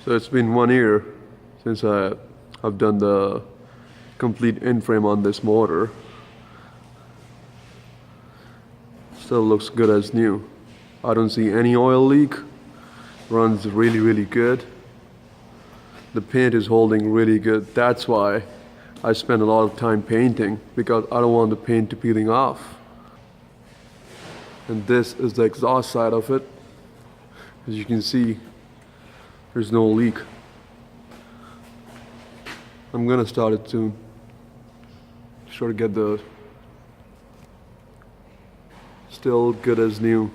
So it's been 1 year since I've done the complete in-frame on this motor. Still looks good as new. I don't see any oil leak. Runs really good. The paint is holding really good. That's why I spend a lot of time painting, because I don't want the paint to peeling off. And this is the exhaust side of it. As you can see, there's no leak. I'm gonna start it soon. Just try to get the still good as new.